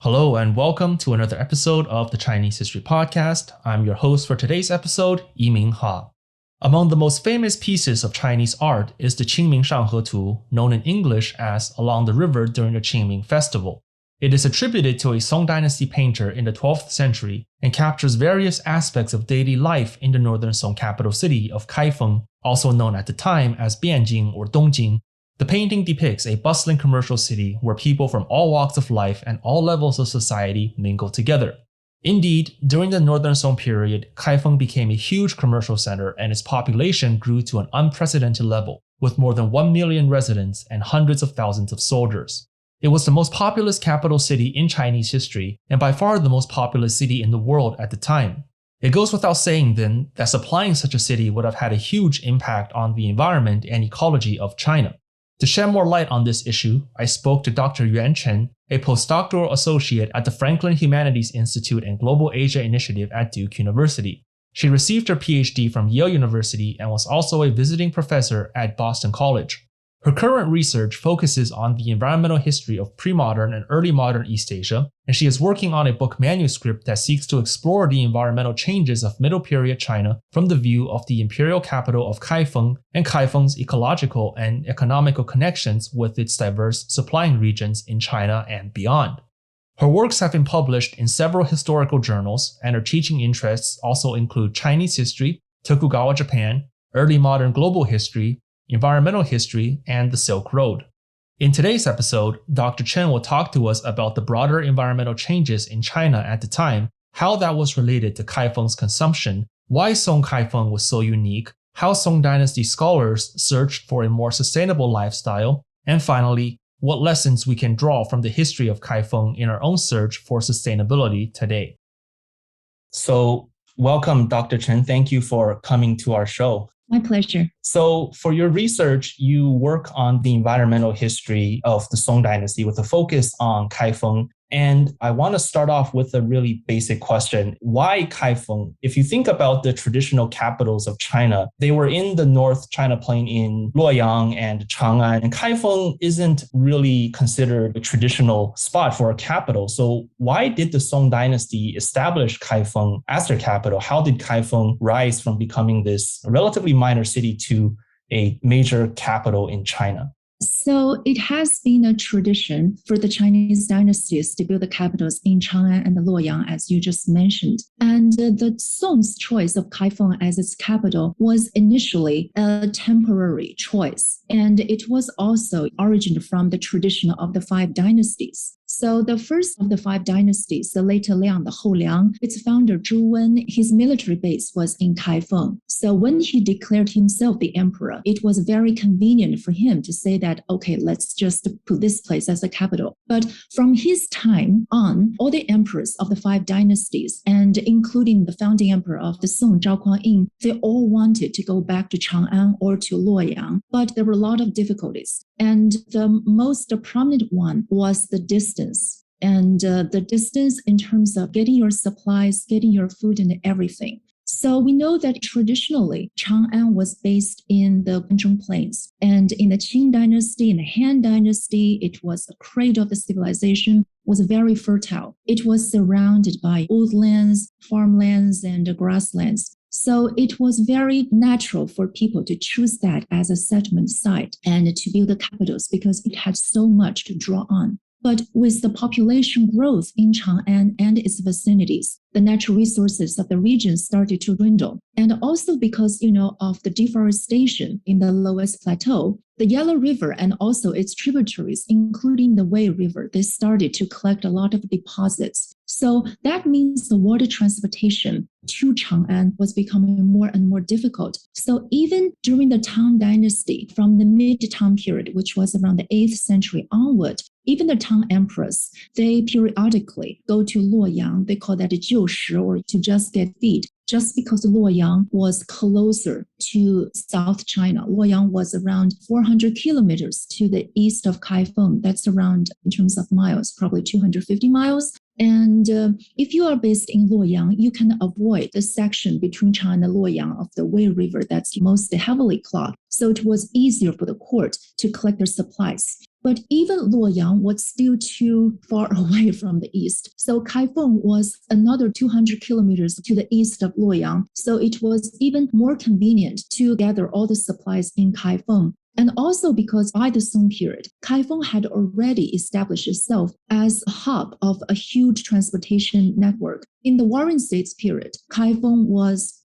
Hello and welcome to another episode of the Chinese History Podcast. I'm your host for today's episode, Yiming Ha. Among the most famous pieces of Chinese art is the Qingming Shanghe Tu, known in English as Along the River During the Qingming Festival. It is attributed to a Song Dynasty painter in the 12th century and captures various aspects of daily life in the northern Song capital city of Kaifeng, also known at the time as Bianjing or Dongjing. The painting depicts a bustling commercial city where people from all walks of life and all levels of society mingle together. Indeed, during the Northern Song period, Kaifeng became a huge commercial center and its population grew to an unprecedented level, with more than 1 million residents and hundreds of thousands of soldiers. It was the most populous capital city in Chinese history, and by far the most populous city in the world at the time. It goes without saying then that supplying such a city would have had a huge impact on the environment and ecology of China. To shed more light on this issue, I spoke to Dr. Yuan Chen, a postdoctoral associate at the Franklin Humanities Institute and Global Asia Initiative at Duke University. She received her PhD from Yale University and was also a visiting professor at Boston College. Her current research focuses on the environmental history of premodern and early modern East Asia, and she is working on a book manuscript that seeks to explore the environmental changes of Middle Period China from the view of the imperial capital of Kaifeng and Kaifeng's ecological and economical connections with its diverse supplying regions in China and beyond. Her works have been published in several historical journals, and her teaching interests also include Chinese history, Tokugawa Japan, early modern global history, environmental history, and the Silk Road. In today's episode, Dr. Chen will talk to us about the broader environmental changes in China at the time, how that was related to Kaifeng's consumption, why Song Kaifeng was so unique, how Song Dynasty scholars searched for a more sustainable lifestyle, and finally, what lessons we can draw from the history of Kaifeng in our own search for sustainability today. So, welcome, Dr. Chen. Thank you for coming to our show. My pleasure. So for your research, you work on the environmental history of the Song Dynasty with a focus on Kaifeng. And I want to start off with a really basic question. Why Kaifeng? If you think about the traditional capitals of China, they were in the North China Plain in Luoyang and Chang'an. And Kaifeng isn't really considered a traditional spot for a capital. So why did the Song Dynasty establish Kaifeng as their capital? How did Kaifeng rise from becoming this relatively minor city to a major capital in China? So it has been a tradition for the Chinese dynasties to build the capitals in Chang'an and Luoyang, as you just mentioned. And the Song's choice of Kaifeng as its capital was initially a temporary choice. And it was also originated from the tradition of the 5 dynasties. So the first of the 5 dynasties, the later Liang, the Houliang, its founder Zhu Wen, his military base was in Kaifeng. So when he declared himself the emperor, it was very convenient for him to say that, okay, let's just put this place as the capital. But from his time on, all the emperors of the 5 dynasties, and including the founding emperor of the Song, Zhao Kuan-yin, they all wanted to go back to Chang'an or to Luoyang, but there were a lot of difficulties. And the most prominent one was the distance. And the distance in terms of getting your supplies, getting your food and everything. So we know that traditionally, Chang'an was based in the Guangzhou Plains. And in the Qing Dynasty, in the Han Dynasty, it was a cradle of the civilization, was very fertile. It was surrounded by woodlands, farmlands, and grasslands. So it was very natural for people to choose that as a settlement site and to build the capitals because it had so much to draw on. But with the population growth in Chang'an and its vicinities, the natural resources of the region started to dwindle. And also because, of the deforestation in the lowest plateau, the Yellow River and also its tributaries, including the Wei River, they started to collect a lot of deposits. So that means the water transportation to Chang'an was becoming more and more difficult. So even during the Tang Dynasty, from the mid-Tang period, which was around the 8th century onward, even the Tang emperors, they periodically go to Luoyang. They call that a 旧时, or to just get feed. Just because Luoyang was closer to South China. Luoyang was around 400 kilometers to the east of Kaifeng. That's around, in terms of miles, probably 250 miles. And if you are based in Luoyang, you can avoid the section between China and Luoyang of the Wei River that's most heavily clogged. So it was easier for the court to collect their supplies. But even Luoyang was still too far away from the east. So Kaifeng was another 200 kilometers to the east of Luoyang. So it was even more convenient to gather all the supplies in Kaifeng. And also because by the Song period, Kaifeng had already established itself as a hub of a huge transportation network. In the Warring States period, Kaifeng was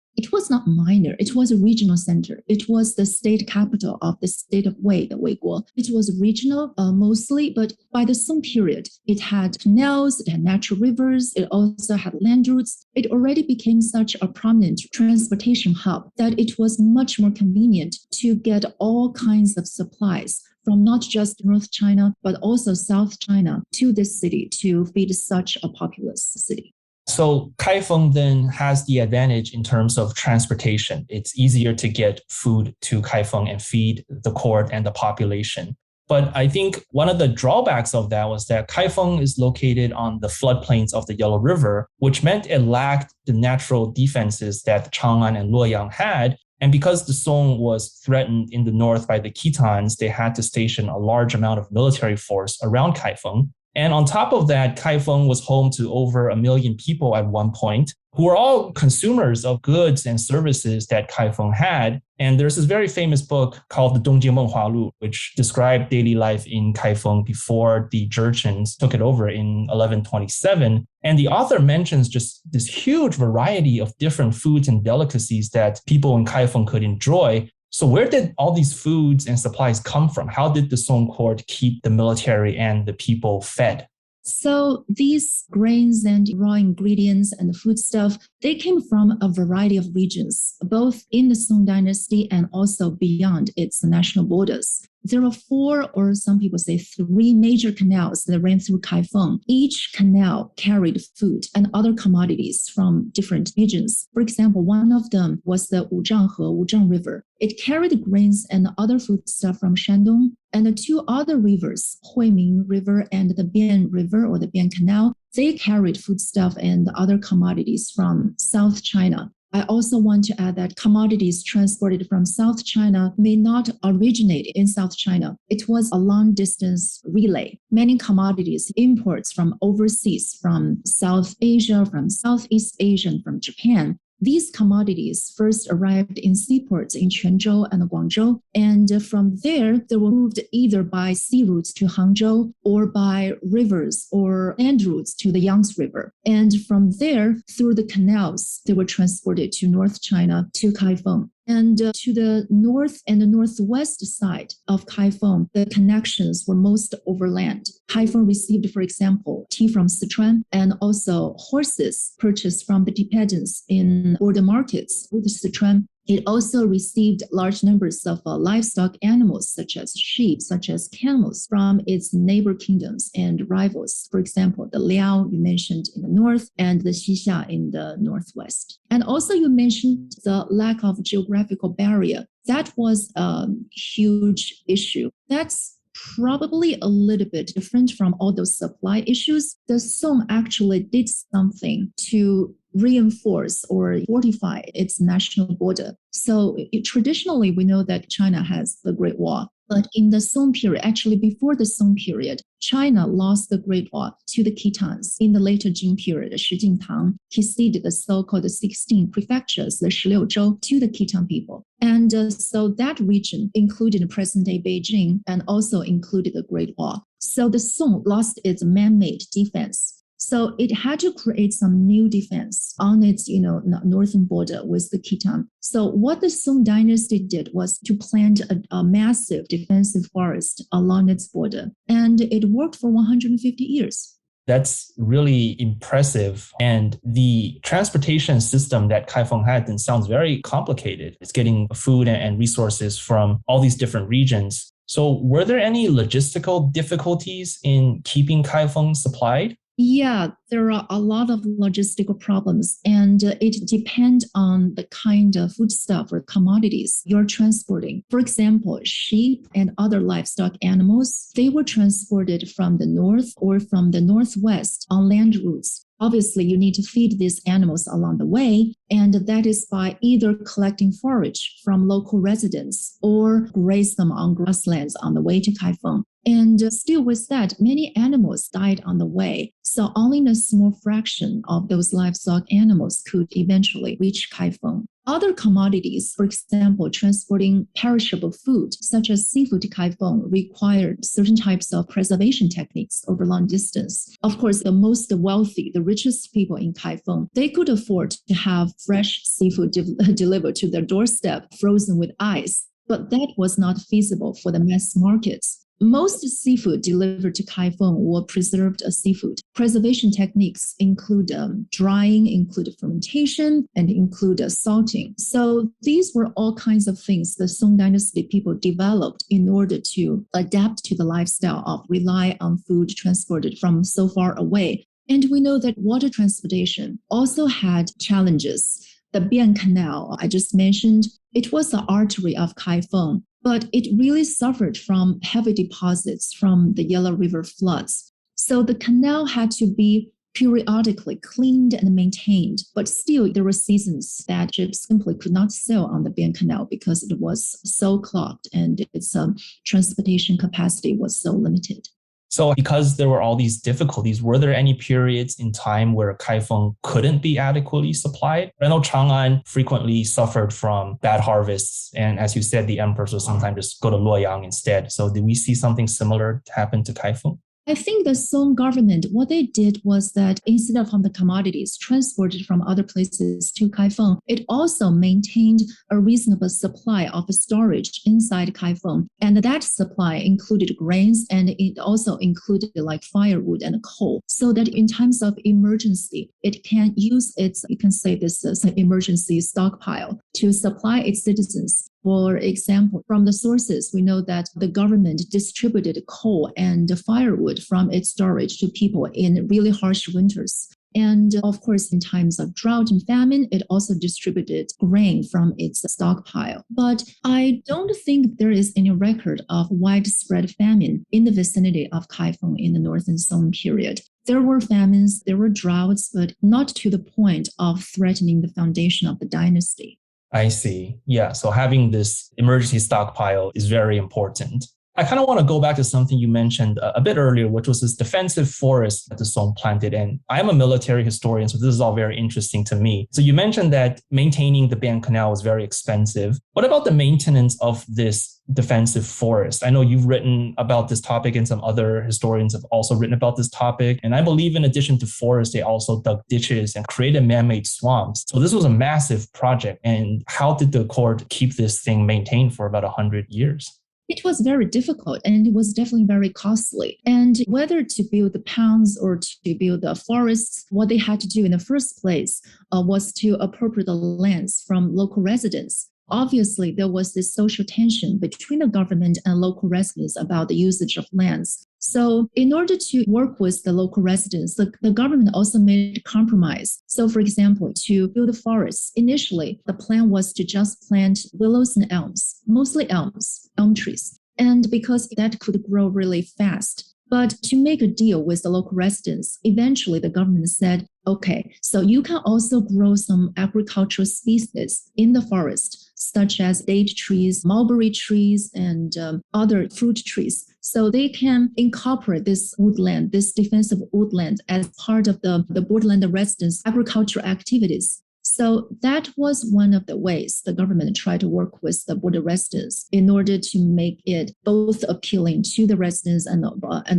not minor. It was a regional center. It was the state capital of the state of Wei, the Weiguo. It was regional mostly, but by the Song period, it had canals, it had natural rivers, it also had land routes. It already became such a prominent transportation hub that it was much more convenient to get all kinds of supplies from not just North China, but also South China to this city to feed such a populous city. So Kaifeng then has the advantage in terms of transportation. It's easier to get food to Kaifeng and feed the court and the population. But I think one of the drawbacks of that was that Kaifeng is located on the floodplains of the Yellow River, which meant it lacked the natural defenses that Chang'an and Luoyang had. And because the Song was threatened in the north by the Khitans, they had to station a large amount of military force around Kaifeng. And on top of that, Kaifeng was home to over 1 million people at one point, who were all consumers of goods and services that Kaifeng had. And there's this very famous book called the Dongjing Menghua Lu, which described daily life in Kaifeng before the Jurchens took it over in 1127. And the author mentions just this huge variety of different foods and delicacies that people in Kaifeng could enjoy. So where did all these foods and supplies come from? How did the Song court keep the military and the people fed? So these grains and raw ingredients and the food stuff, they came from a variety of regions, both in the Song dynasty and also beyond its national borders. There are 4, or some people say 3 major canals that ran through Kaifeng. Each canal carried food and other commodities from different regions. For example, one of them was the Wuzhang River. It carried grains and other food stuff from Shandong. And the 2 other rivers, Huiming River and the Bian River or the Bian Canal, they carried foodstuff and other commodities from South China. I also want to add that commodities transported from South China may not originate in South China. It was a long-distance relay. Many commodities, imports from overseas, from South Asia, from Southeast Asia, and from Japan, these commodities first arrived in seaports in Quanzhou and Guangzhou, and from there, they were moved either by sea routes to Hangzhou or by rivers or land routes to the Yangtze River. And from there, through the canals, they were transported to North China, to Kaifeng. And to the north and the northwest side of Kaifeng, the connections were most overland. Kaifeng received, for example, tea from Sichuan and also horses purchased from the dependents in border markets with Sichuan. It also received large numbers of livestock animals, such as sheep, such as camels, from its neighbor kingdoms and rivals. For example, the Liao you mentioned in the north and the Xixia in the northwest. And also you mentioned the lack of geographical barrier. That was a huge issue. That's probably a little bit different from all those supply issues. The Song actually did something to reinforce or fortify its national border. So traditionally, we know that China has the Great Wall. But in the Song period, actually before the Song period, China lost the Great Wall to the Khitans. In the later Jin period, Shi Jingtang, he ceded the so-called 16 prefectures, the 16 zhou, to the Khitan people. And so that region included present-day Beijing and also included the Great Wall. So the Song lost its man-made defense. So it had to create some new defense on its, northern border with the Khitan. So what the Song dynasty did was to plant a massive defensive forest along its border. And it worked for 150 years. That's really impressive. And the transportation system that Kaifeng had then sounds very complicated. It's getting food and resources from all these different regions. So were there any logistical difficulties in keeping Kaifeng supplied? Yeah, there are a lot of logistical problems, and it depends on the kind of foodstuff or commodities you're transporting. For example, sheep and other livestock animals, they were transported from the north or from the northwest on land routes. Obviously, you need to feed these animals along the way, and that is by either collecting forage from local residents or graze them on grasslands on the way to Kaifeng. And still with that, many animals died on the way. So only a small fraction of those livestock animals could eventually reach Kaifeng. Other commodities, for example, transporting perishable food, such as seafood to Kaifeng, required certain types of preservation techniques over long distance. Of course, the most wealthy, the richest people in Kaifeng, they could afford to have fresh seafood delivered to their doorstep, frozen with ice. But that was not feasible for the mass markets. Most seafood delivered to Kaifeng were preserved seafood. Preservation techniques include drying, include fermentation, and include salting. So these were all kinds of things the Song Dynasty people developed in order to adapt to the lifestyle of rely on food transported from so far away. And we know that water transportation also had challenges. The Bian Canal I just mentioned, it was the artery of Kaifeng, but it really suffered from heavy deposits from the Yellow River floods. So the canal had to be periodically cleaned and maintained, but still there were seasons that ships simply could not sail on the Bian Canal because it was so clogged and its transportation capacity was so limited. So because there were all these difficulties, were there any periods in time where Kaifeng couldn't be adequately supplied? I know Chang'an frequently suffered from bad harvests. And as you said, the emperors would sometimes just go to Luoyang instead. So did we see something similar happen to Kaifeng? I think the Song government, what they did was that instead of the commodities transported from other places to Kaifeng, it also maintained a reasonable supply of storage inside Kaifeng. And that supply included grains and it also included like firewood and coal, so that in times of emergency, it can use its, you can say this as an emergency stockpile to supply its citizens. For example, from the sources, we know that the government distributed coal and firewood from its storage to people in really harsh winters. And of course, in times of drought and famine, it also distributed grain from its stockpile. But I don't think there is any record of widespread famine in the vicinity of Kaifeng in the Northern Song period. There were famines, there were droughts, but not to the point of threatening the foundation of the dynasty. I see. Yeah. So having this emergency stockpile is very important. I kind of want to go back to something you mentioned a bit earlier, which was this defensive forest that the Song planted. And I am a military historian, so this is all very interesting to me. So you mentioned that maintaining the Bian Canal was very expensive. What about the maintenance of this defensive forest? I know you've written about this topic and some other historians have also written about this topic. And I believe in addition to forests, they also dug ditches and created man-made swamps. So this was a massive project. And how did the court keep this thing maintained for about 100 years? It was very difficult and it was definitely very costly. And whether to build the ponds or to build the forests, what they had to do in the first place was to appropriate the lands from local residents. Obviously, there was this social tension between the government and local residents about the usage of lands. So in order to work with the local residents, the government also made a compromise. So for example, to build forests, initially, the plan was to just plant willows and elms, mostly elms, elm trees. And because that could grow really fast. But to make a deal with the local residents, eventually the government said, okay, so you can also grow some agricultural species in the forest, such as date trees, mulberry trees, and other fruit trees. So they can incorporate this woodland, this defensive woodland, as part of the borderland residents' agricultural activities. So that was one of the ways the government tried to work with the border residents in order to make it both appealing to the residents and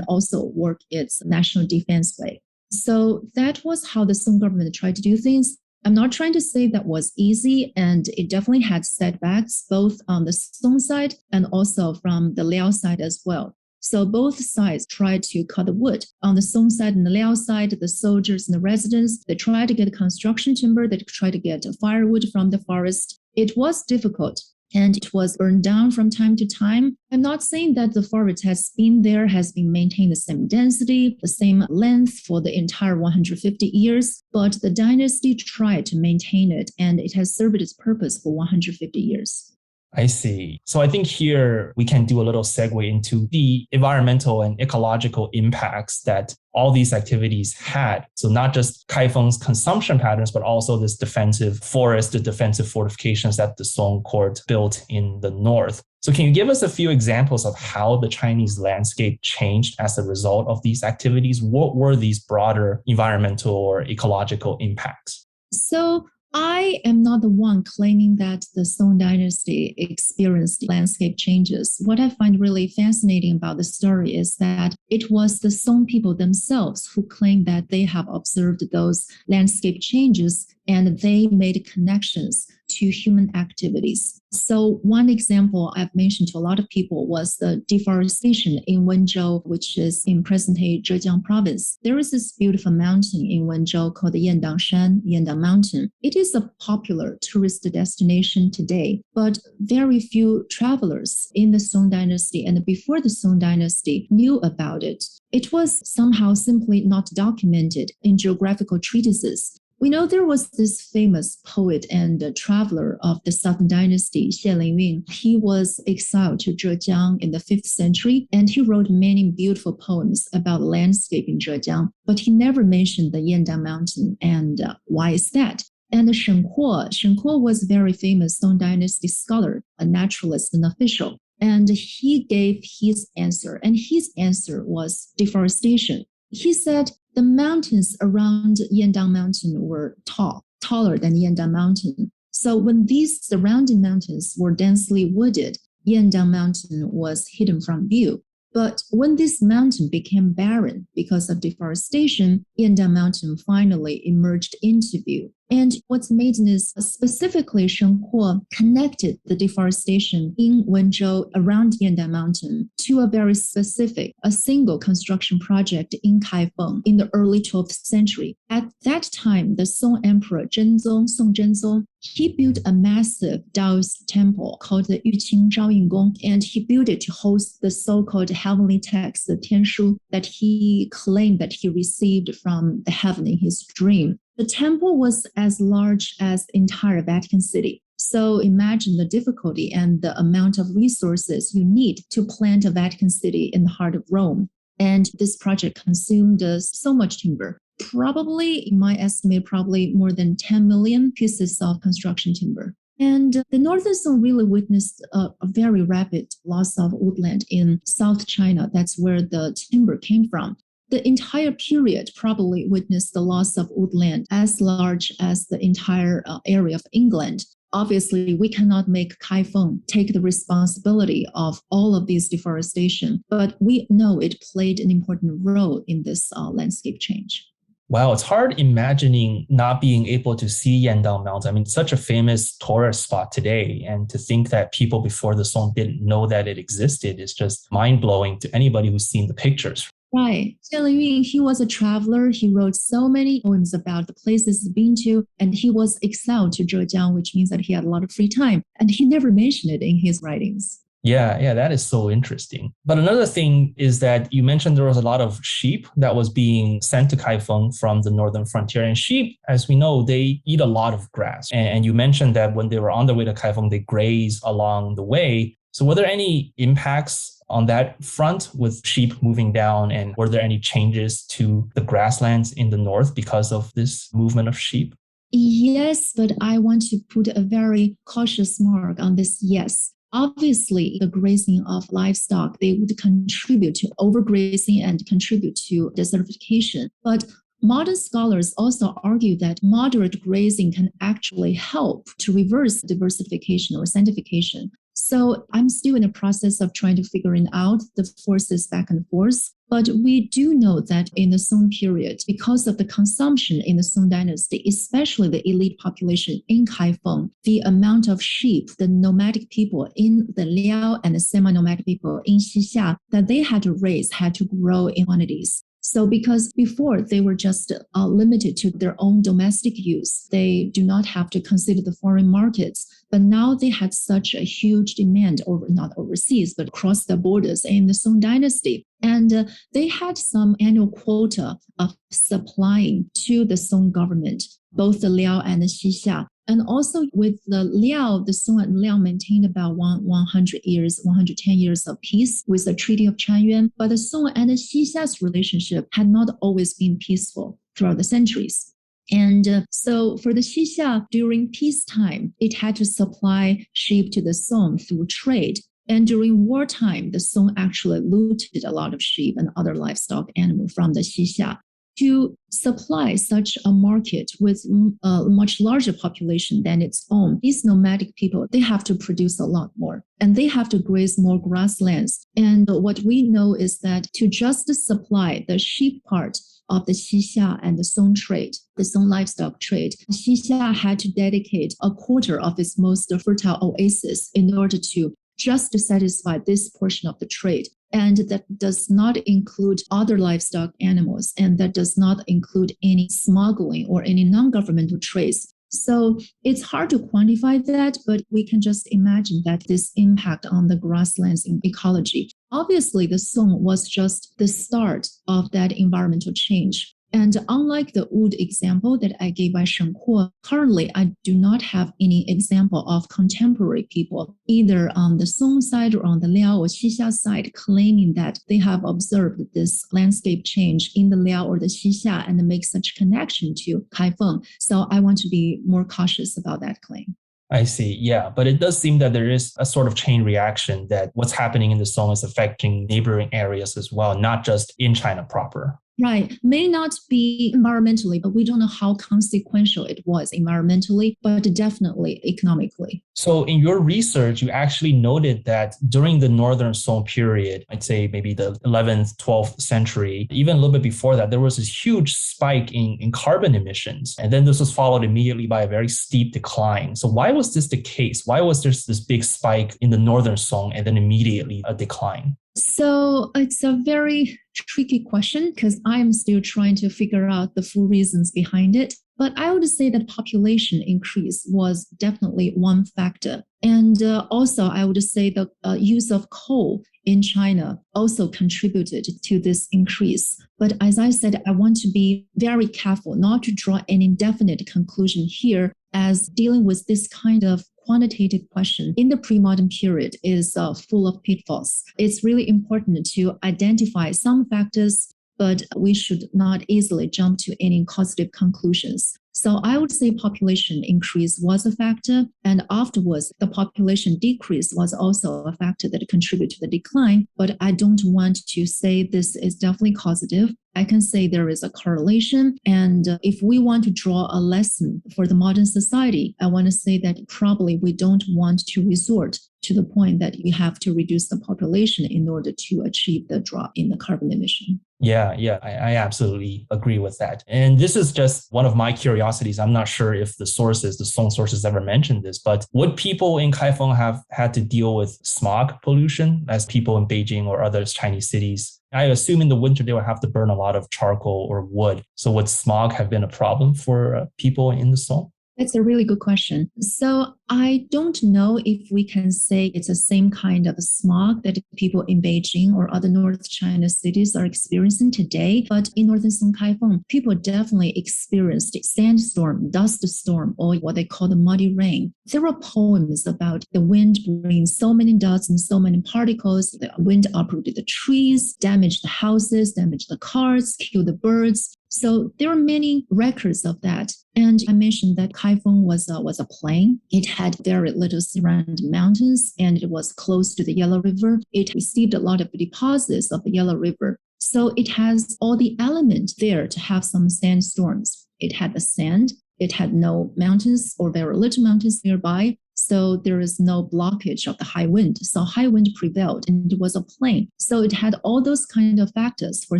also work its national defense way. So that was how the Song government tried to do things. I'm not trying to say that was easy, and it definitely had setbacks, both on the Song side and also from the Liao side as well. So both sides tried to cut the wood. On the Song side and the Liao side, the soldiers and the residents, they tried to get construction timber, they tried to get firewood from the forest. It was difficult and it was burned down from time to time. I'm not saying that the forest has been maintained the same density, the same length for the entire 150 years, but the dynasty tried to maintain it and it has served its purpose for 150 years. I see. So I think here we can do a little segue into the environmental and ecological impacts that all these activities had. So not just Kaifeng's consumption patterns, but also this defensive forest, the defensive fortifications that the Song court built in the north. So can you give us a few examples of how the Chinese landscape changed as a result of these activities? What were these broader environmental or ecological impacts? So I am not the one claiming that the Song dynasty experienced landscape changes. What I find really fascinating about the story is that it was the Song people themselves who claim that they have observed those landscape changes and they made connections to human activities. So one example I've mentioned to a lot of people was the deforestation in Wenzhou, which is in present-day Zhejiang province. There is this beautiful mountain in Wenzhou called the Yandang Mountain. It is a popular tourist destination today, but very few travelers in the Song dynasty and before the Song dynasty knew about it. It was somehow simply not documented in geographical treatises. We know there was this famous poet and traveler of the Southern Dynasty, Xie Lingyun. He was exiled to Zhejiang in the 5th century, and he wrote many beautiful poems about landscape in Zhejiang, but he never mentioned the Yandang Mountain. And why is that? And Shen Kuo was a very famous Song Dynasty scholar, a naturalist and official. And he gave his answer, and his answer was deforestation. He said the mountains around Yandang Mountain were taller than Yandang Mountain. So when these surrounding mountains were densely wooded, Yandang Mountain was hidden from view. But when this mountain became barren because of deforestation, Yandang Mountain finally emerged into view. And what's amazing is specifically Shen Kuo connected the deforestation in Wenzhou around Yandang Mountain to a very specific, a single construction project in Kaifeng in the early 12th century. At that time, the Song Emperor Song Zhenzong, he built a massive Taoist temple called the Yuqing Zhaoyin Gong, and he built it to host the so-called heavenly text, the Tianshu, that he claimed that he received from the heaven in his dream. The temple was as large as the entire Vatican City. So imagine the difficulty and the amount of resources you need to plant a Vatican City in the heart of Rome. And this project consumed so much timber. Probably, in my estimate, probably more than 10 million pieces of construction timber. And the Northern Song really witnessed a very rapid loss of woodland in South China. That's where the timber came from. The entire period probably witnessed the loss of woodland as large as the entire area of England. Obviously, we cannot make Kaifeng take the responsibility of all of these deforestation, but we know it played an important role in this landscape change. Wow, it's hard imagining not being able to see Yandang Mountain. I mean, such a famous tourist spot today. And to think that people before the Song didn't know that it existed is just mind-blowing to anybody who's seen the pictures. Right. Xie Lingyun, he was a traveler. He wrote so many poems about the places he's been to, and he was exiled to Zhejiang, which means that he had a lot of free time. And he never mentioned it in his writings. Yeah, that is so interesting. But another thing is that you mentioned there was a lot of sheep that was being sent to Kaifeng from the northern frontier. And sheep, as we know, they eat a lot of grass. And you mentioned that when they were on their way to Kaifeng, they graze along the way. So were there any impacts on that front with sheep moving down? And were there any changes to the grasslands in the north because of this movement of sheep? Yes, but I want to put a very cautious mark on this yes. Obviously, the grazing of livestock, they would contribute to overgrazing and contribute to desertification. But modern scholars also argue that moderate grazing can actually help to reverse diversification or sanctification. So I'm still in the process of trying to figure out the forces back and forth. But we do know that in the Song period, because of the consumption in the Song dynasty, especially the elite population in Kaifeng, the amount of sheep, the nomadic people in the Liao and the semi-nomadic people in Xixia that they had to raise had to grow in quantities. So because before they were just limited to their own domestic use, they do not have to consider the foreign markets. But now they had such a huge demand not overseas, but across the borders in the Song dynasty. And they had some annual quota of supplying to the Song government, both the Liao and the Xixia. And also with the Liao, the Song and Liao maintained about 110 years of peace with the Treaty of Chanyuan. But the Song and the Xixia's relationship had not always been peaceful throughout the centuries. And so for the Xixia, during peacetime, it had to supply sheep to the Song through trade. And during wartime, the Song actually looted a lot of sheep and other livestock animals from the Xixia. To supply such a market with a much larger population than its own, these nomadic people, they have to produce a lot more and they have to graze more grasslands. And what we know is that to just supply the sheep part of the Xixia and the Song trade, the Song livestock trade, Xixia had to dedicate a quarter of its most fertile oasis in order to just to satisfy this portion of the trade. And that does not include other livestock animals, and that does not include any smuggling or any non-governmental trades. So it's hard to quantify that, but we can just imagine that this impact on the grasslands in ecology. Obviously, the Song was just the start of that environmental change. And unlike the wood example that I gave by Shen Kuo, currently I do not have any example of contemporary people, either on the Song side or on the Liao or Xixia side, claiming that they have observed this landscape change in the Liao or the Xixia and make such connection to Kaifeng. So I want to be more cautious about that claim. I see. Yeah. But it does seem that there is a sort of chain reaction that what's happening in the Song is affecting neighboring areas as well, not just in China proper. Right. May not be environmentally, but we don't know how consequential it was environmentally, but definitely economically. So in your research, you actually noted that during the Northern Song period, I'd say maybe the 11th, 12th century, even a little bit before that, there was this huge spike in carbon emissions. And then this was followed immediately by a very steep decline. So why was this the case? Why was there this big spike in the Northern Song and then immediately a decline? So it's a very tricky question because I'm still trying to figure out the full reasons behind it. But I would say that population increase was definitely one factor. And also, I would say the use of coal in China also contributed to this increase. But as I said, I want to be very careful not to draw an indefinite conclusion here, as dealing with this kind of quantitative question in the pre-modern period is full of pitfalls. It's really important to identify some factors, but we should not easily jump to any causative conclusions. So I would say population increase was a factor, and afterwards, the population decrease was also a factor that contributed to the decline. But I don't want to say this is definitely causative. I can say there is a correlation. And if we want to draw a lesson for the modern society, I want to say that probably we don't want to resort to the point that we have to reduce the population in order to achieve the drop in the carbon emission. Yeah, I absolutely agree with that. And this is just one of my curiosities. I'm not sure if the Song sources ever mentioned this, but would people in Kaifeng have had to deal with smog pollution as people in Beijing or other Chinese cities? I assume in the winter they would have to burn a lot of charcoal or wood. So would smog have been a problem for people in the Song? That's a really good question. So I don't know if we can say it's the same kind of smog that people in Beijing or other North China cities are experiencing today. But in Northern Song Kaifeng, people definitely experienced sandstorm, dust storm, or what they call the muddy rain. There are poems about the wind bringing so many dust and so many particles. The wind uprooted the trees, damaged the houses, damaged the cars, killed the birds. So there are many records of that. And I mentioned that Kaifeng was a plain. It had very little surrounding mountains, and it was close to the Yellow River. It received a lot of deposits of the Yellow River. So it has all the elements there to have some sandstorms. It had the sand. It had no mountains or very little mountains nearby. So there is no blockage of the high wind. So high wind prevailed, and it was a plain. So it had all those kind of factors for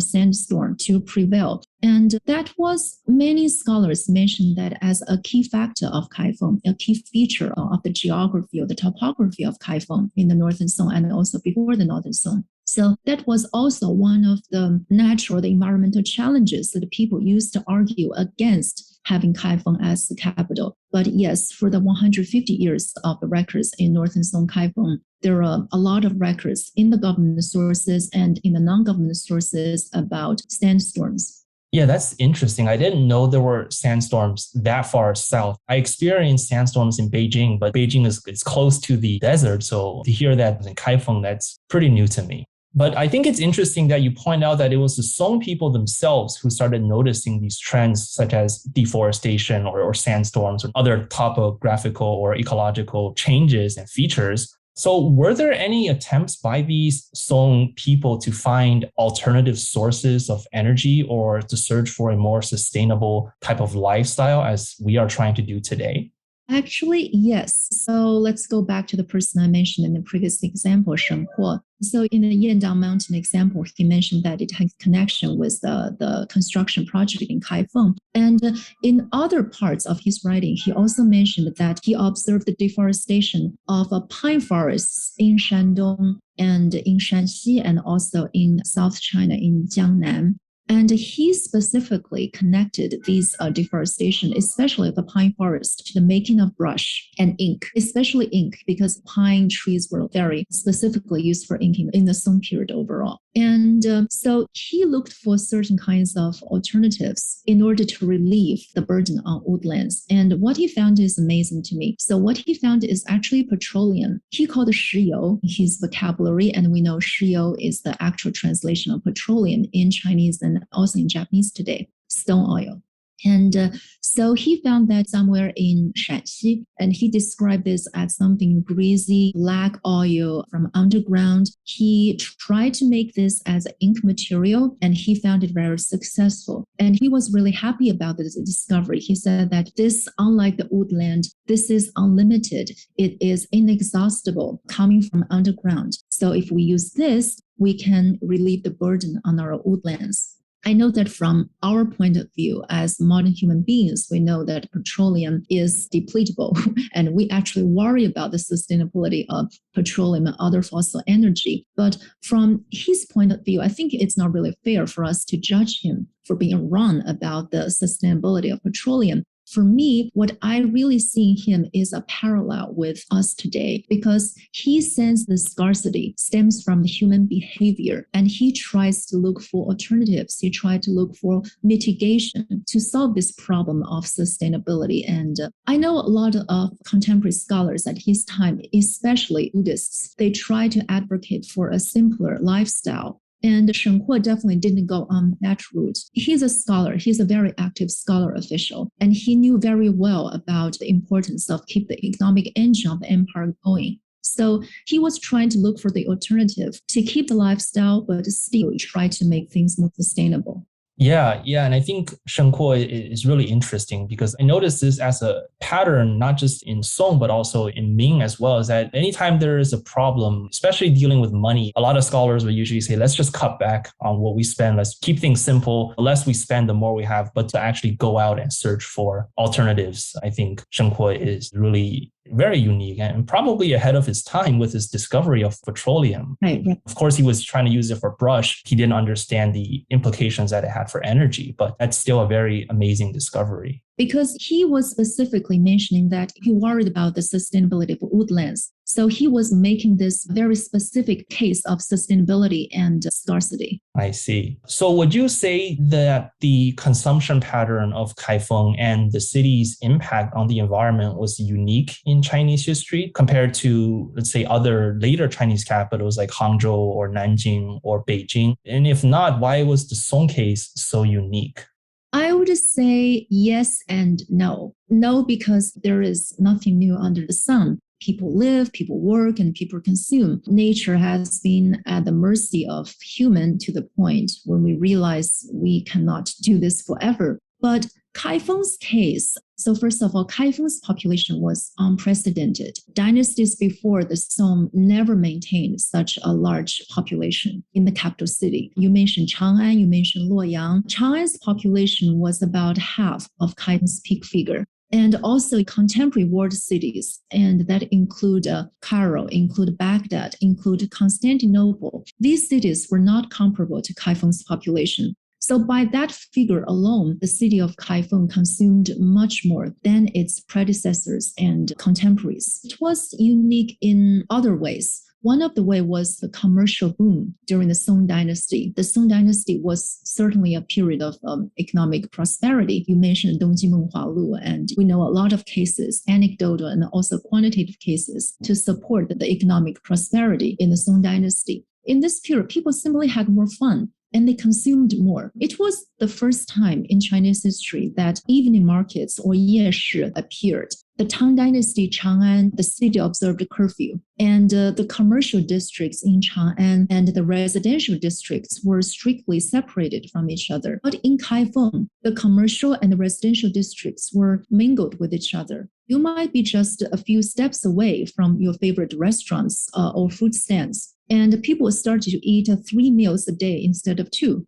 sandstorm to prevail. And that was, many scholars mentioned that as a key factor of Kaifeng, a key feature of the geography or the topography of Kaifeng in the Northern Song and also before the Northern Song. So that was also one of the natural, the environmental challenges that people used to argue against having Kaifeng as the capital. But yes, for the 150 years of the records in Northern Song Kaifeng, there are a lot of records in the government sources and in the non-government sources about sandstorms. Yeah, that's interesting. I didn't know there were sandstorms that far south. I experienced sandstorms in Beijing, but Beijing is close to the desert. So to hear that in Kaifeng, that's pretty new to me. But I think it's interesting that you point out that it was the Song people themselves who started noticing these trends, such as deforestation or sandstorms or other topographical or ecological changes and features. So, were there any attempts by these Song people to find alternative sources of energy or to search for a more sustainable type of lifestyle as we are trying to do today? Actually, yes. So let's go back to the person I mentioned in the previous example, Shen Huo. So in the Yandang Mountain example, he mentioned that it has connection with the construction project in Kaifeng. And in other parts of his writing, he also mentioned that he observed the deforestation of pine forests in Shandong and in Shanxi and also in South China in Jiangnan. And he specifically connected these deforestation, especially the pine forest, to the making of brush and ink, especially ink, because pine trees were very specifically used for inking in the Song period overall. And so he looked for certain kinds of alternatives in order to relieve the burden on woodlands. And what he found is amazing to me. So what he found is actually petroleum. He called it 石油 his vocabulary, and we know 石油 is the actual translation of petroleum in Chinese and also in Japanese today, stone oil. And so he found that somewhere in Shanxi, and he described this as something greasy, black oil from underground. He tried to make this as an ink material, and he found it very successful. And he was really happy about this discovery. He said that this, unlike the woodland, this is unlimited. It is inexhaustible, coming from underground. So if we use this, we can relieve the burden on our woodlands. I know that from our point of view as modern human beings, we know that petroleum is depletable, and we actually worry about the sustainability of petroleum and other fossil energy. But from his point of view, I think it's not really fair for us to judge him for being wrong about the sustainability of petroleum. For me, what I really see in him is a parallel with us today, because he senses the scarcity stems from the human behavior, and he tries to look for alternatives. He tries to look for mitigation to solve this problem of sustainability. And I know a lot of contemporary scholars at his time, especially Buddhists, they try to advocate for a simpler lifestyle. And Shen Huo definitely didn't go on that route. He's a scholar. He's a very active scholar official. And he knew very well about the importance of keep the economic engine of the empire going. So he was trying to look for the alternative to keep the lifestyle, but still try to make things more sustainable. Yeah. And I think Shen Kuo is really interesting because I noticed this as a pattern, not just in Song, but also in Ming as well, is that anytime there is a problem, especially dealing with money, a lot of scholars will usually say, let's just cut back on what we spend. Let's keep things simple. The less we spend, the more we have, but to actually go out and search for alternatives. I think Shen Kuo is really very unique and probably ahead of his time with his discovery of petroleum. Right. Of course, he was trying to use it for brush. He didn't understand the implications that it had for energy, but that's still a very amazing discovery. Because he was specifically mentioning that he worried about the sustainability of woodlands. So he was making this very specific case of sustainability and scarcity. I see. So would you say that the consumption pattern of Kaifeng and the city's impact on the environment was unique in Chinese history compared to, let's say, other later Chinese capitals like Hangzhou or Nanjing or Beijing? And if not, why was the Song case so unique? I would say yes and no. No, because there is nothing new under the sun. People live, people work, and people consume. Nature has been at the mercy of human to the point when we realize we cannot do this forever. But Kaifeng's case, so first of all, Kaifeng's population was unprecedented. Dynasties before the Song never maintained such a large population in the capital city. You mentioned Chang'an, you mentioned Luoyang. Chang'an's population was about half of Kaifeng's peak figure. And also contemporary world cities, and that include Cairo, include Baghdad, include Constantinople. These cities were not comparable to Kaifeng's population. So by that figure alone, the city of Kaifeng consumed much more than its predecessors and contemporaries. It was unique in other ways. One of the ways was the commercial boom during the Song dynasty. The Song dynasty was certainly a period of economic prosperity. You mentioned Dongjing Menhua Lu, and we know a lot of cases, anecdotal and also quantitative cases, to support the economic prosperity in the Song dynasty. In this period, people simply had more fun and they consumed more. It was the first time in Chinese history that evening markets or 夜市 appeared. The Tang Dynasty, Chang'an, the city observed a curfew, and the commercial districts in Chang'an and the residential districts were strictly separated from each other. But in Kaifeng, the commercial and the residential districts were mingled with each other. You might be just a few steps away from your favorite restaurants or food stands, and people started to eat 3 meals a day instead of 2.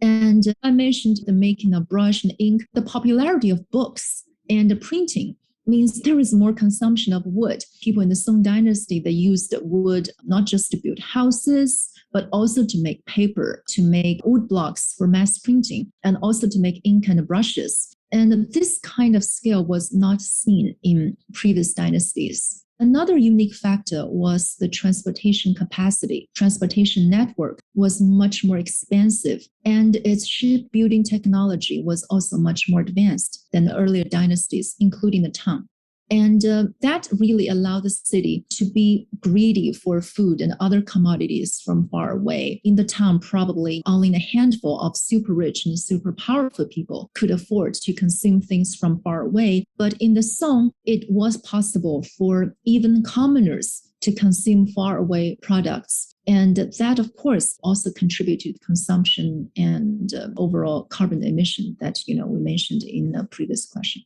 And I mentioned the making of brush and ink, the popularity of books and printing means there is more consumption of wood. People in the Song Dynasty, they used wood not just to build houses, but also to make paper, to make wood blocks for mass printing, and also to make ink and brushes. And this kind of scale was not seen in previous dynasties. Another unique factor was the transportation capacity. Transportation network was much more expansive, and its shipbuilding technology was also much more advanced than the earlier dynasties, including the Tang. And that really allowed the city to be greedy for food and other commodities from far away. In the town, probably only a handful of super rich and super powerful people could afford to consume things from far away. But in the Song, it was possible for even commoners to consume far away products. And that, of course, also contributed to consumption and overall carbon emission that we mentioned in the previous question.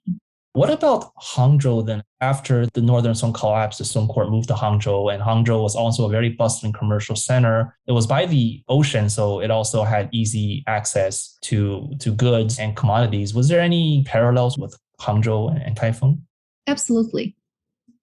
What about Hangzhou then? After the northern Song collapsed, the Song court moved to Hangzhou, and Hangzhou was also a very bustling commercial center. It was by the ocean, so it also had easy access to goods and commodities. Was there any parallels with Hangzhou and Kaifeng? Absolutely.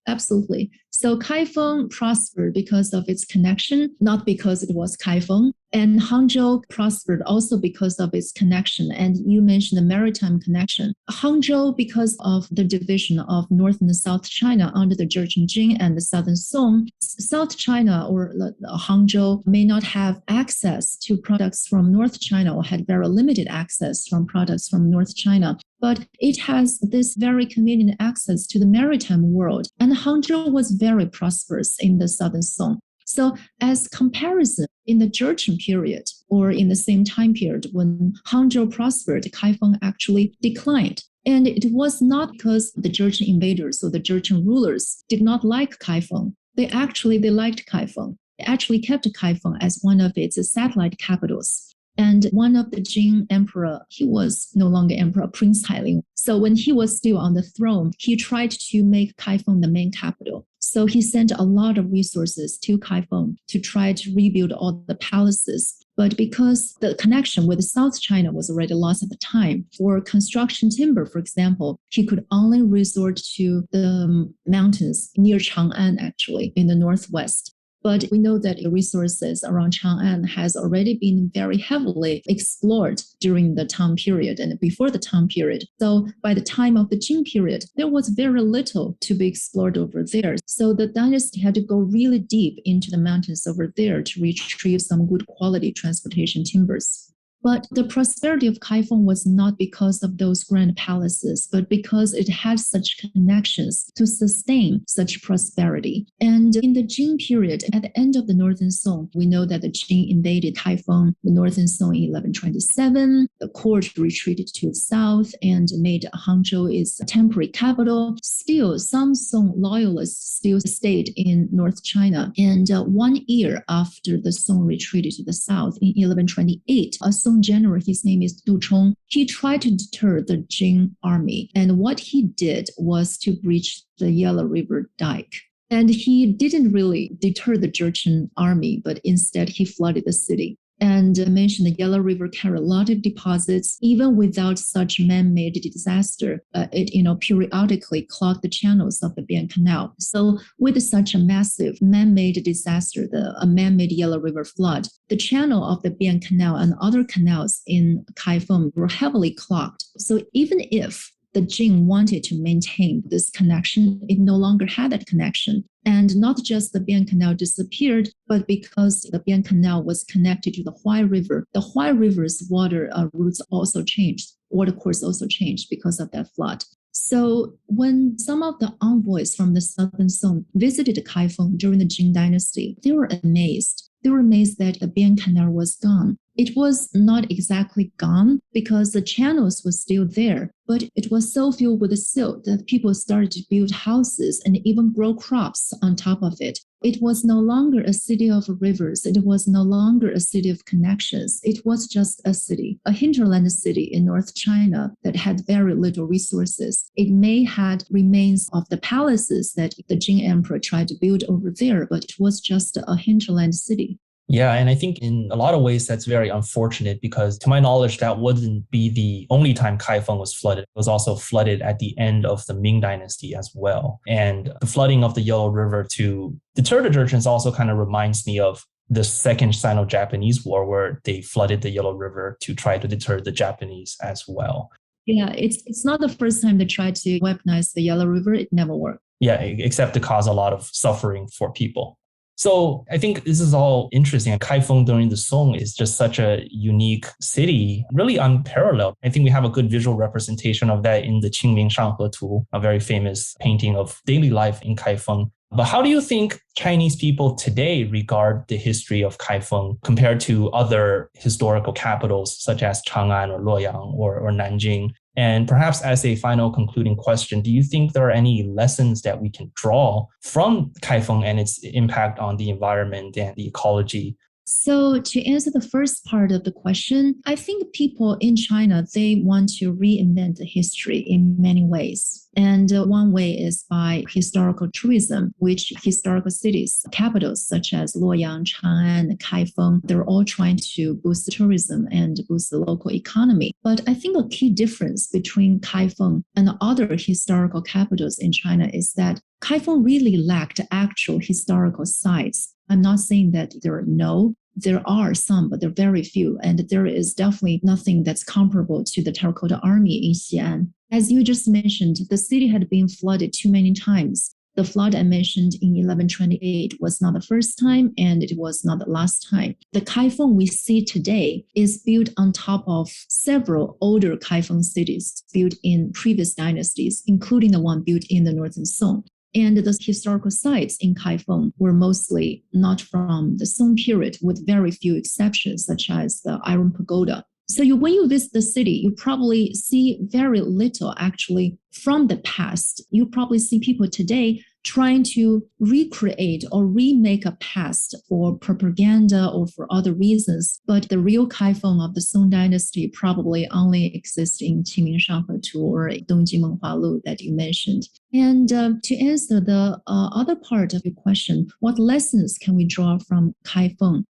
Absolutely. So Kaifeng prospered because of its connection, not because it was Kaifeng. And Hangzhou prospered also because of its connection. And you mentioned the maritime connection. Hangzhou, because of the division of North and South China under the Jurchen Jing and the Southern Song, South China or Hangzhou may not have access to products from North China or had very limited access from products from North China. But it has this very convenient access to the maritime world. And Hangzhou was very prosperous in the Southern Song. So as comparison, in the Jurchen period or in the same time period when Hangzhou prospered, Kaifeng actually declined. And it was not because the Jurchen invaders or the Jurchen rulers did not like Kaifeng. They liked Kaifeng. They actually kept Kaifeng as one of its satellite capitals. And one of the Jing emperor, he was no longer emperor, Prince Hailing. So when he was still on the throne, he tried to make Kaifeng the main capital. So he sent a lot of resources to Kaifeng to try to rebuild all the palaces. But because the connection with South China was already lost at the time, for construction timber, for example, he could only resort to the mountains near Chang'an, actually, in the northwest. But we know that the resources around Chang'an has already been very heavily explored during the Tang period and before the Tang period. So by the time of the Jing period, there was very little to be explored over there. So the dynasty had to go really deep into the mountains over there to retrieve some good quality transportation timbers. But the prosperity of Kaifeng was not because of those grand palaces, but because it had such connections to sustain such prosperity. And in the Jing period, at the end of the Northern Song, we know that the Jing invaded Kaifeng, the Northern Song in 1127. The court retreated to the south and made Hangzhou its temporary capital. Still, some Song loyalists still stayed in North China. And 1 year after the Song retreated to the south in 1128, a Song general, his name is Du Chong, he tried to deter the Jing army. And what he did was to breach the Yellow River dike. And he didn't really deter the Jurchen army, but instead he flooded the city. And mentioned the Yellow River carried a lot of deposits. Even without such man-made disaster, it periodically clogged the channels of the Bian Canal. So with such a massive man-made disaster, a man-made Yellow River flood, the channel of the Bian Canal and other canals in Kaifeng were heavily clogged. So even if the Jing wanted to maintain this connection, it no longer had that connection. And not just the Bian Canal disappeared, but because the Bian Canal was connected to the Huai River, the Huai River's water routes also changed. Water course also changed because of that flood. So when some of the envoys from the Southern Song visited Kaifeng during the Jing dynasty, they were amazed. They were amazed that the Bian Canal was gone. It was not exactly gone because the channels were still there, but it was so filled with silt that people started to build houses and even grow crops on top of it. It was no longer a city of rivers. It was no longer a city of connections. It was just a city, a hinterland city in North China that had very little resources. It may had remains of the palaces that the Jin Emperor tried to build over there, but it was just a hinterland city. Yeah, and I think in a lot of ways that's very unfortunate because to my knowledge, that wouldn't be the only time Kaifeng was flooded. It was also flooded at the end of the Ming Dynasty as well. And the flooding of the Yellow River to deter the detergents also kind of reminds me of the Second Sino-Japanese War, where they flooded the Yellow River to try to deter the Japanese as well. Yeah, it's not the first time they tried to weaponize the Yellow River. It never worked. Yeah, except to cause a lot of suffering for people. So I think this is all interesting. Kaifeng during the Song is just such a unique city, really unparalleled. I think we have a good visual representation of that in the Qingming Shanghe Tu, a very famous painting of daily life in Kaifeng. But how do you think Chinese people today regard the history of Kaifeng compared to other historical capitals such as Chang'an or Luoyang or Nanjing? And perhaps as a final concluding question, do you think there are any lessons that we can draw from Kaifeng and its impact on the environment and the ecology? So to answer the first part of the question, I think people in China, they want to reinvent the history in many ways. And one way is by historical tourism, which historical cities, capitals such as Luoyang, Chang'an, Kaifeng, they're all trying to boost tourism and boost the local economy. But I think a key difference between Kaifeng and other historical capitals in China is that Kaifeng really lacked actual historical sites. I'm not saying that there are some, but they're very few. And there is definitely nothing that's comparable to the Terracotta Army in Xi'an. As you just mentioned, the city had been flooded too many times. The flood I mentioned in 1128 was not the first time, and it was not the last time. The Kaifeng we see today is built on top of several older Kaifeng cities built in previous dynasties, including the one built in the Northern Song. And the historical sites in Kaifeng were mostly not from the Song period, with very few exceptions, such as the Iron Pagoda. So when you visit the city, you probably see very little actually from the past. You probably see people today trying to recreate or remake a past for propaganda or for other reasons. But the real Kaifeng of the Song dynasty probably only exists in Qingming Shanghe Tu or Dongjing Menhua Lu that you mentioned. And to answer the other part of your question, what lessons can we draw from Kaifeng?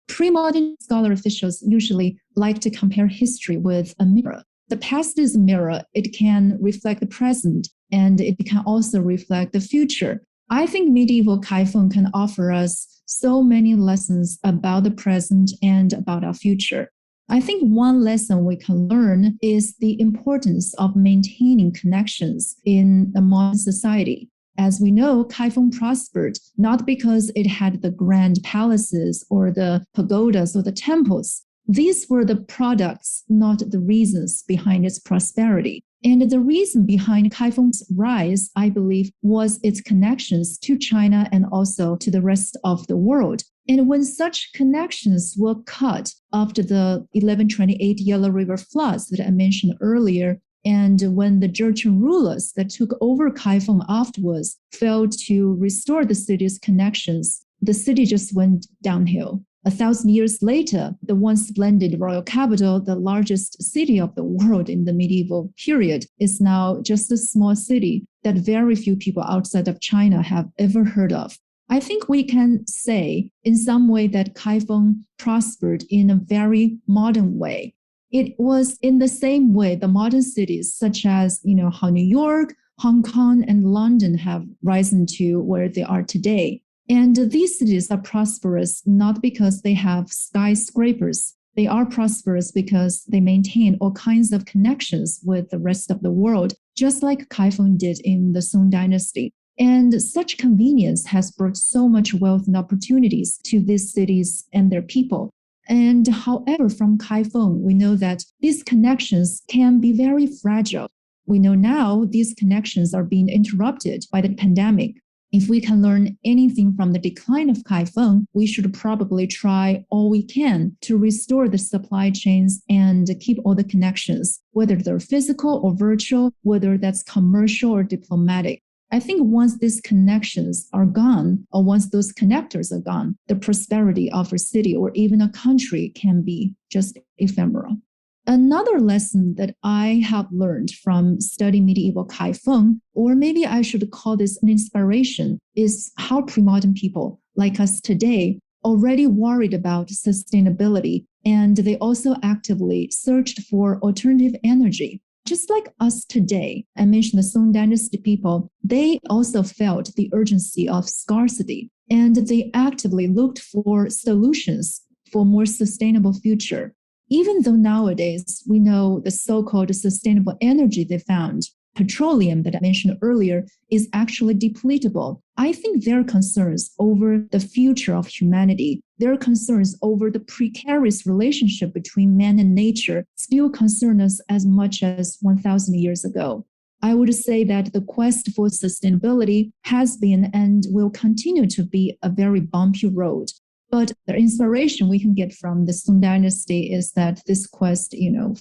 Pre-modern scholar officials usually like to compare history with a mirror. The past is a mirror. It can reflect the present, and it can also reflect the future. I think medieval Kaifeng can offer us so many lessons about the present and about our future. I think one lesson we can learn is the importance of maintaining connections in a modern society. As we know, Kaifeng prospered not because it had the grand palaces or the pagodas or the temples. These were the products, not the reasons behind its prosperity. And the reason behind Kaifeng's rise, I believe, was its connections to China and also to the rest of the world. And when such connections were cut after the 1128 Yellow River floods that I mentioned earlier, and when the Jurchen rulers that took over Kaifeng afterwards failed to restore the city's connections, the city just went downhill. 1,000 years later, the once splendid royal capital, the largest city of the world in the medieval period, is now just a small city that very few people outside of China have ever heard of. I think we can say in some way that Kaifeng prospered in a very modern way. It was in the same way the modern cities such as, how New York, Hong Kong, and London have risen to where they are today. And these cities are prosperous not because they have skyscrapers. They are prosperous because they maintain all kinds of connections with the rest of the world, just like Kaifeng did in the Song dynasty. And such convenience has brought so much wealth and opportunities to these cities and their people. And however, from Kaifeng, we know that these connections can be very fragile. We know now these connections are being interrupted by the pandemic. If we can learn anything from the decline of Kaifeng, we should probably try all we can to restore the supply chains and keep all the connections, whether they're physical or virtual, whether that's commercial or diplomatic. I think once these connections are gone, or once those connectors are gone, the prosperity of a city or even a country can be just ephemeral. Another lesson that I have learned from studying medieval Kaifeng, or maybe I should call this an inspiration, is how premodern people like us today already worried about sustainability, and they also actively searched for alternative energy. Just like us today, I mentioned the Song Dynasty people, they also felt the urgency of scarcity, and they actively looked for solutions for a more sustainable future. Even though nowadays we know the so-called sustainable energy they found, petroleum that I mentioned earlier, is actually depletable. I think their concerns over the future of humanity, their concerns over the precarious relationship between man and nature still concern us as much as 1,000 years ago. I would say that the quest for sustainability has been and will continue to be a very bumpy road. But the inspiration we can get from the Song Dynasty is that this quest,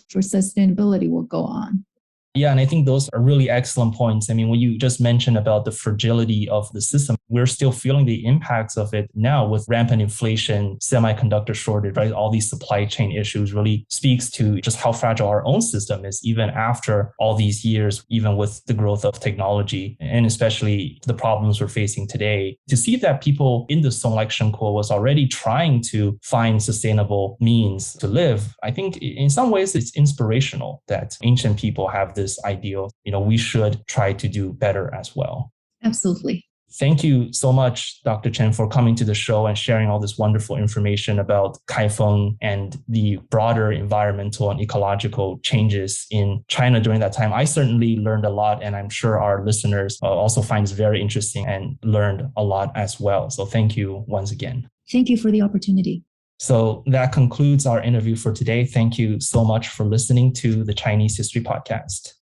for sustainability will go on. Yeah, and I think those are really excellent points. I mean, when you just mentioned about the fragility of the system, we're still feeling the impacts of it now with rampant inflation, semiconductor shortage, right? All these supply chain issues really speaks to just how fragile our own system is, even after all these years, even with the growth of technology, and especially the problems we're facing today. To see that people in the Song, like Shen Kuo, was already trying to find sustainable means to live, I think in some ways it's inspirational that ancient people have this ideal, we should try to do better as well. Absolutely. Thank you so much, Dr. Chen, for coming to the show and sharing all this wonderful information about Kaifeng and the broader environmental and ecological changes in China during that time. I certainly learned a lot, and I'm sure our listeners also find this very interesting and learned a lot as well. So thank you once again. Thank you for the opportunity. So that concludes our interview for today. Thank you so much for listening to the Chinese History Podcast.